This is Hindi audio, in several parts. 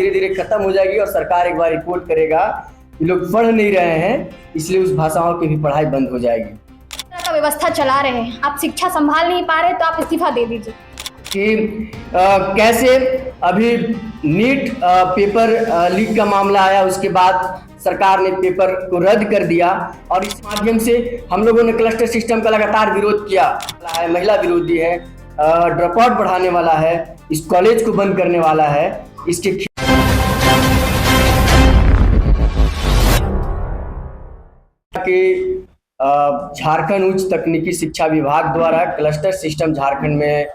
धीरे धीरे खत्म हो जाएगी और सरकार एक बार रिपोर्ट करेगा कि लोग पढ़ नहीं रहे हैं, इसलिए उस भाषाओं की भी पढ़ाई बंद हो जाएगी। का व्यवस्था चला रहे हैं, आप शिक्षा संभाल नहीं पा रहे तो आप इस्तीफा दे दीजिए। कि कैसे अभी नीट पेपर लीक का मामला आया, उसके बाद सरकार ने पेपर को रद्द कर दिया और इस माध्यम से हम लोगों ने क्लस्टर सिस्टम का लगातार विरोध किया है। महिला विरोधी है, ड्रॉप आउट बढ़ाने वाला है, इस कॉलेज को बंद करने वाला है। इसके झारखंड उच्च तकनीकी शिक्षा विभाग द्वारा क्लस्टर सिस्टम झारखंड में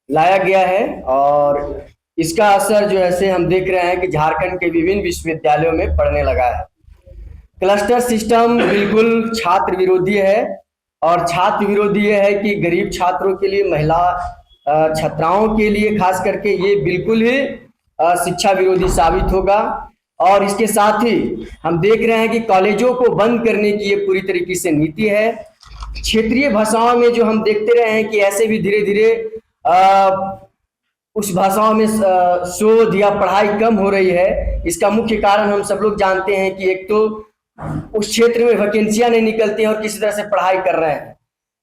लाया गया है और इसका असर जो है हम देख रहे हैं कि झारखंड के विभिन्न विश्वविद्यालयों में पड़ने लगा है। क्लस्टर सिस्टम बिल्कुल छात्र विरोधी है और छात्र विरोधी ये है कि गरीब छात्रों के लिए, महिला छात्राओं के लिए खास करके ये बिल्कुल ही शिक्षा विरोधी साबित होगा। और इसके साथ ही हम देख रहे हैं कि कॉलेजों को बंद करने की ये पूरी तरीके से नीति है। क्षेत्रीय भाषाओं में जो हम देखते रहे हैं कि ऐसे भी धीरे धीरे उस भाषाओं में शोध या पढ़ाई कम हो रही है। इसका मुख्य कारण हम सब लोग जानते हैं कि एक तो उस क्षेत्र में वैकेंसियां नहीं निकलती हैं और किसी तरह से पढ़ाई कर रहे हैं।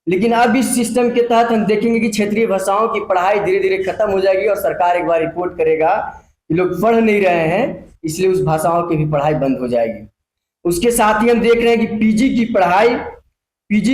लेकिन अब इस सिस्टम के तहत हम देखेंगे कि क्षेत्रीय भाषाओं की पढ़ाई धीरे धीरे खत्म हो जाएगी और सरकार एक बार रिपोर्ट करेगा कि लोग पढ़ नहीं रहे हैं, इसलिए उस भाषाओं की भी पढ़ाई बंद हो जाएगी। उसके साथ ही हम देख रहे हैं कि पीजी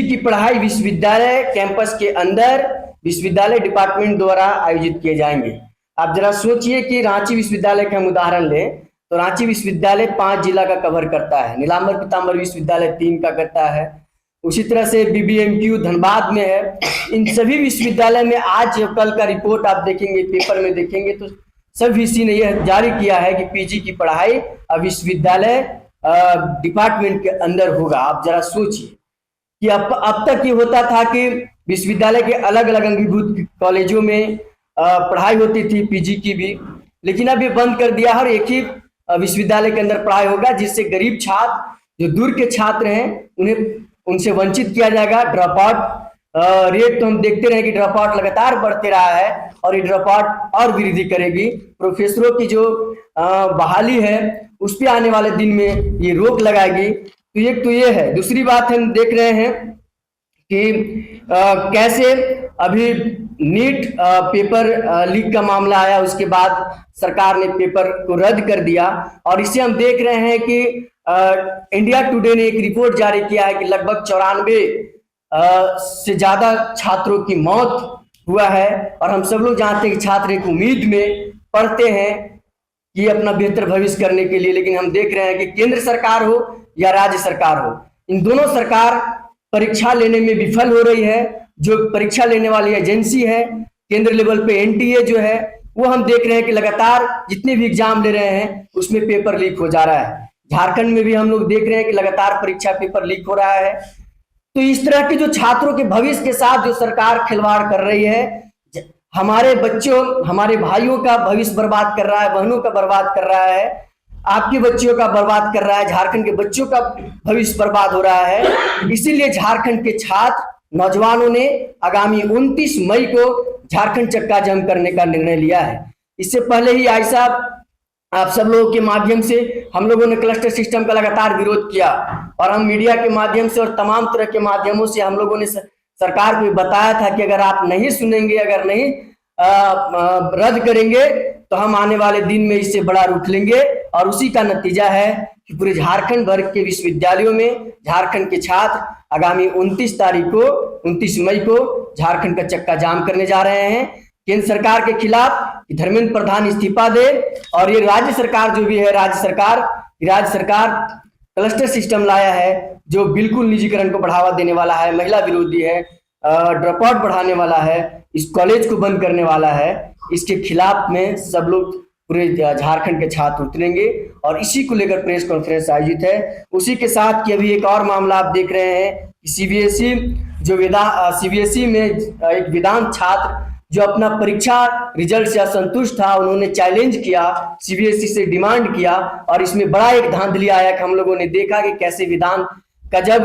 की पढ़ाई विश्वविद्यालय कैंपस के अंदर विश्वविद्यालय डिपार्टमेंट द्वारा आयोजित किए जाएंगे। आप जरा सोचिए कि रांची विश्वविद्यालय का हम उदाहरण लें तो रांची विश्वविद्यालय 5 जिला का कवर करता है, नीलांबर पीतांबर विश्वविद्यालय 3 का करता है, उसी तरह से बीबीएमक्यू धनबाद में है। इन सभी विश्वविद्यालय में आज कल का रिपोर्ट आप देखेंगे, पेपर में देखेंगे तो सब वीसी ने यह जारी किया है कि पीजी की पढ़ाई अब विश्वविद्यालय डिपार्टमेंट के अंदर होगा। आप जरा सोचिए कि अब तक ये होता था कि विश्वविद्यालय के अलग अलग अंगीभूत कॉलेजों में पढ़ाई होती थी पीजी की भी, लेकिन अब ये बंद कर दिया। हर एक ही विश्वविद्यालय के अंदर पढ़ाई होगा, जिससे गरीब छात्र जो दूर के छात्र हैं उनसे वंचित किया जाएगा। ड्रॉप आउट रेट तो हम देखते रहे कि ड्रॉप आउट लगातार बढ़ते रहा है और ये ड्रॉप आउट और वृद्धि करेगी। प्रोफेसरों की जो बहाली है उस पर आने वाले दिन में ये रोक लगाएगी। तो एक तो ये है। दूसरी बात हम देख रहे हैं कि कैसे अभी नीट पेपर लीक का मामला आया, उसके बाद सरकार ने पेपर को रद्द कर दिया और इससे हम देख रहे हैं कि इंडिया टुडे ने एक रिपोर्ट जारी किया है कि लगभग 94 से ज्यादा छात्रों की मौत हुआ है। और हम सब लोग जानते हैं कि छात्र एक उम्मीद में पढ़ते हैं कि अपना बेहतर भविष्य करने के लिए, लेकिन हम देख रहे हैं कि केंद्र सरकार हो या राज्य सरकार हो, इन दोनों सरकार परीक्षा लेने में विफल हो रही है। जो परीक्षा लेने वाली एजेंसी है केंद्र लेवल पे एनटीए जो है, वो हम देख रहे हैं कि लगातार जितने भी एग्जाम ले रहे हैं उसमें पेपर लीक हो जा रहा है। झारखंड में भी हम लोग देख रहे हैं कि लगातार परीक्षा पेपर लीक हो रहा है। तो इस तरह के जो छात्रों के भविष्य के साथ जो सरकार खिलवाड़ कर रही है, हमारे बच्चों, हमारे भाइयों का भविष्य बर्बाद कर रहा है, बहनों का बर्बाद कर रहा है, आपके बच्चों का बर्बाद कर रहा है, झारखंड के बच्चों का भविष्य बर्बाद हो रहा है। इसीलिए झारखंड के छात्र नौजवानों ने आगामी 29 मई को झारखंड चक्का जाम करने का निर्णय लिया है। इससे पहले ही आई साहब आप सब लोगों के माध्यम से हम लोगों ने क्लस्टर सिस्टम का लगातार विरोध किया और हम मीडिया के माध्यम से और तमाम तरह के माध्यमों से हम लोगों ने सरकार को बताया था कि अगर आप नहीं सुनेंगे, अगर नहीं रद्द करेंगे तो हम आने वाले दिन में इससे बड़ा रुख लेंगे। और उसी का नतीजा है कि पूरे झारखंड भर के विश्वविद्यालयों में झारखंड के छात्र आगामी 29 मई को झारखंड का चक्का जाम करने जा रहे हैं। केंद्र सरकार के खिलाफ धर्मेंद्र प्रधान इस्तीफा दे और ये राज्य सरकार जो भी है, राज्य सरकार क्लस्टर सिस्टम लाया है जो बिल्कुल निजीकरण को बढ़ावा देने वाला है, महिला विरोधी है, ड्रॉप आउट बढ़ाने वाला है, इस कॉलेज को बंद करने वाला है। इसके खिलाफ में सब लोग पूरे झारखंड के छात्र उतरेंगे और इसी को लेकर प्रेस कॉन्फ्रेंस आयोजित है। उसी के साथ कि अभी एक और मामला आप देख रहे हैं कि सीबीएसई में एक वेदांत छात्र जो अपना परीक्षा रिजल्ट से असंतुष्ट था, उन्होंने चैलेंज किया, सीबीएसई से डिमांड किया और इसमें बड़ा एक धांधली आया कि हम लोगों ने देखा कि कैसे वेदांत का जब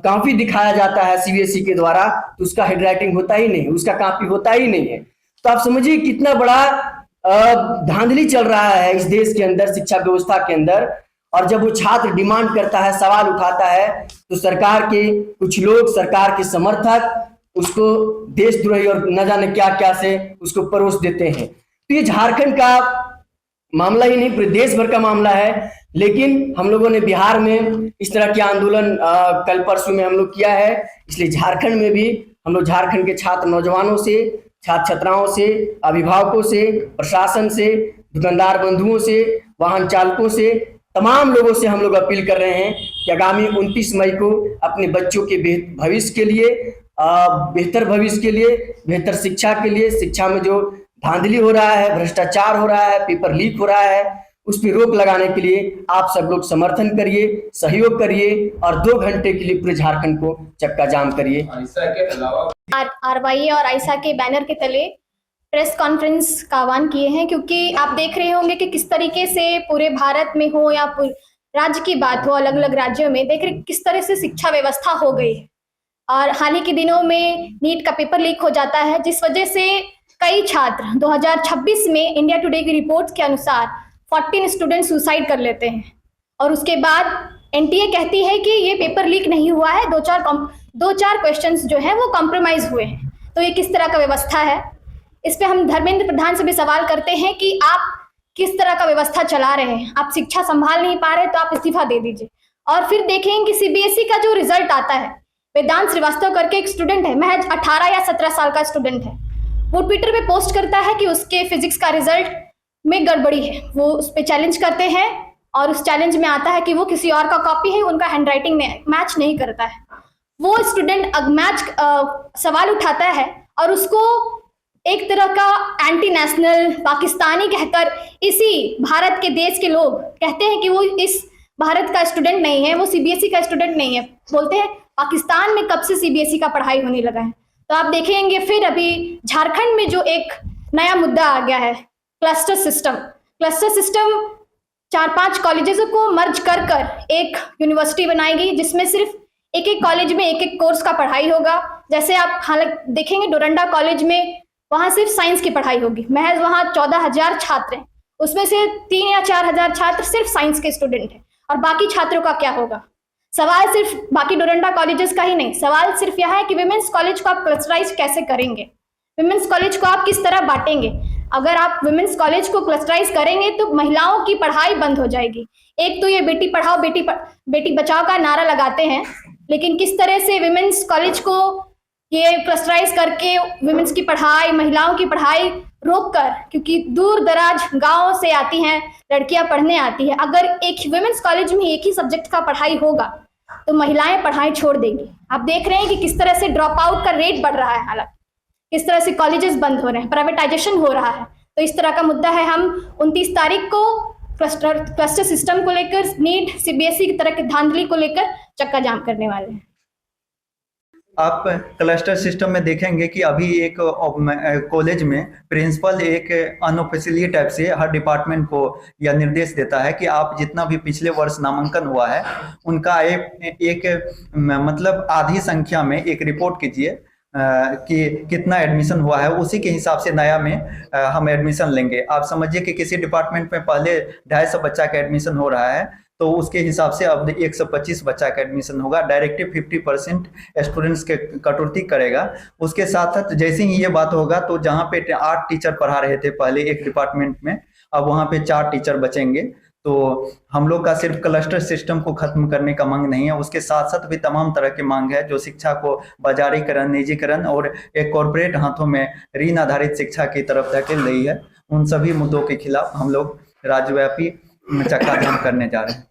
कॉपी दिखाया जाता है सीबीएसई के द्वारा तो उसका हैंडराइटिंग होता ही नहीं, उसका कॉपी होता ही नहीं है। तो आप समझिए कितना बड़ा धांधली चल रहा है इस देश के अंदर, शिक्षा व्यवस्था के अंदर। और जब वो छात्र डिमांड करता है, सवाल उठाता है, तो सरकार के कुछ लोग, सरकार के समर्थक उसको देशद्रोही और न जाने क्या क्या से उसको परोस देते हैं। तो ये झारखंड का मामला ही नहीं, पूरे देश भर का मामला है। लेकिन हम लोगों ने बिहार में इस तरह के आंदोलन कल परसों में हम लोग किया है, इसलिए झारखंड में भी हम लोग झारखंड के छात्र नौजवानों से, छात्र छात्राओं से, अभिभावकों से, प्रशासन से, दुकानदार बंधुओं से, वाहन चालकों से, तमाम लोगों से हम लोग अपील कर रहे हैं कि आगामी 29 मई को अपने बच्चों के भविष्य के लिए, बेहतर भविष्य के लिए, बेहतर शिक्षा के लिए, शिक्षा में जो धांधली हो रहा है, भ्रष्टाचार हो रहा है, पेपर लीक हो रहा है, उस पर रोक लगाने के लिए आप सब लोग समर्थन करिए, सहयोग करिए और 2 घंटे के लिए पूरे झारखंड को चक्का जाम करिए। आरवाई और आइसा के बैनर के तले प्रेस कॉन्फ्रेंस का आह्वान किए हैं, क्योंकि आप देख रहे होंगे कि किस तरीके से पूरे भारत में हो या राज्य की बात हो, अलग अलग राज्यों में देख रहे किस तरह से शिक्षा व्यवस्था हो गई है। और हाल ही के दिनों में नीट का पेपर लीक हो जाता है, जिस वजह से कई छात्र 2026 में इंडिया टुडे की रिपोर्ट के अनुसार 14 स्टूडेंट सुसाइड कर लेते हैं। और उसके बाद एनटीए कहती है कि ये पेपर लीक नहीं हुआ है, दो चार क्वेश्चंस जो हैं वो कॉम्प्रोमाइज हुए हैं। तो ये किस तरह का व्यवस्था है? इस पे हम धर्मेंद्र प्रधान से भी सवाल करते हैं कि आप किस तरह का व्यवस्था चला रहे हैं? आप शिक्षा संभाल नहीं पा रहे तो आप इस्तीफा दे दीजिए। और फिर देखें कि सीबीएसई का जो रिजल्ट आता है, वेदांत श्रीवास्तव करके एक स्टूडेंट है, महज 18 या 17 साल का स्टूडेंट है, वो ट्विटर पे पोस्ट करता है कि उसके फिजिक्स का रिजल्ट में गड़बड़ी है। वो उस पर चैलेंज करते हैं और उस चैलेंज में आता है कि वो किसी और का कॉपी है, उनका हैंडराइटिंग मैच नहीं करता है। वो स्टूडेंट सवाल उठाता है और उसको एक तरह का एंटी नेशनल पाकिस्तानी कहकर इसी भारत के देश के लोग कहते हैं कि वो इस भारत का स्टूडेंट नहीं है, वो सीबीएसई का स्टूडेंट नहीं है। बोलते हैं पाकिस्तान में कब से सीबीएसई का पढ़ाई होने लगा है। तो आप देखेंगे फिर अभी झारखंड में जो एक नया मुद्दा आ गया है, क्लस्टर सिस्टम 4-5 कॉलेजेस को मर्ज कर एक यूनिवर्सिटी बनाएगी, जिसमें सिर्फ एक कॉलेज में एक कोर्स का पढ़ाई होगा। जैसे आप हालांकि देखेंगे डोरंडा कॉलेज में वहां सिर्फ साइंस की पढ़ाई होगी, महज वहां 14,000 छात्र हैं, उसमें से 3 या 4,000 छात्र सिर्फ साइंस के स्टूडेंट हैं। और बाकी छात्रों का क्या होगा? सवाल सिर्फ बाकी डोरंडा कॉलेजेस का ही नहीं, सवाल सिर्फ यह है कि विमेंस कॉलेज को आप क्लस्टराइज कैसे करेंगे, विमेंस कॉलेज को आप किस तरह बांटेंगे। अगर आप विमेंस कॉलेज को क्लस्टराइज करेंगे तो महिलाओं की पढ़ाई बंद हो जाएगी। एक तो ये बेटी पढ़ाओ बेटी बचाओ का नारा लगाते हैं, लेकिन किस तरह से विमेंस कॉलेज को ये क्लस्टराइज करके विमेंस की पढ़ाई, महिलाओं की पढ़ाई रोक कर, क्योंकि दूर दराज गाँव से आती हैं लड़कियां पढ़ने आती है, अगर एक विमेंस कॉलेज में एक ही सब्जेक्ट का पढ़ाई होगा तो महिलाएं पढ़ाई छोड़ देंगी। आप देख रहे हैं कि किस तरह से ड्रॉप आउट का रेट बढ़ रहा है, हालांकि किस तरह से कॉलेजेस बंद हो रहे हैं, प्राइवेटाइजेशन हो रहा है। तो इस तरह का मुद्दा है। हम 29 तारीख को क्लस्टर सिस्टम को लेकर, नीट, सीबीएसई की तरह की धांधली को लेकर चक्का जाम करने वाले हैं। आप क्लस्टर सिस्टम में देखेंगे कि अभी एक कॉलेज में प्रिंसिपल एक अनऑफिशियली टाइप से हर डिपार्टमेंट को यह निर्देश देता है कि आप जितना भी पिछले वर्ष नामांकन हुआ है उनका एक मतलब आधी संख्या में एक रिपोर्ट कीजिए कि कितना एडमिशन हुआ है, उसी के हिसाब से नया में हम एडमिशन लेंगे। आप समझिए कि किसी डिपार्टमेंट में पहले 250 बच्चा का एडमिशन हो रहा है, तो उसके हिसाब से अब 125 बच्चा का एडमिशन होगा। डायरेक्टिव 50% स्टूडेंट्स के कटौती करेगा। उसके साथ साथ जैसे ही ये बात होगा तो जहाँ पे 8 टीचर पढ़ा रहे थे पहले एक डिपार्टमेंट में, अब वहाँ पे 4 टीचर बचेंगे। तो हम लोग का सिर्फ क्लस्टर सिस्टम को खत्म करने का मांग नहीं है, उसके साथ साथ भी तमाम तरह की मांग है जो शिक्षा को बाजारीकरण, निजीकरण और एक कॉरपोरेट हाथों में ऋण आधारित शिक्षा की तरफ धकेल रही है। उन सभी मुद्दों के खिलाफ हम लोग राज्यव्यापी चक्का जाम करने जा रहे हैं।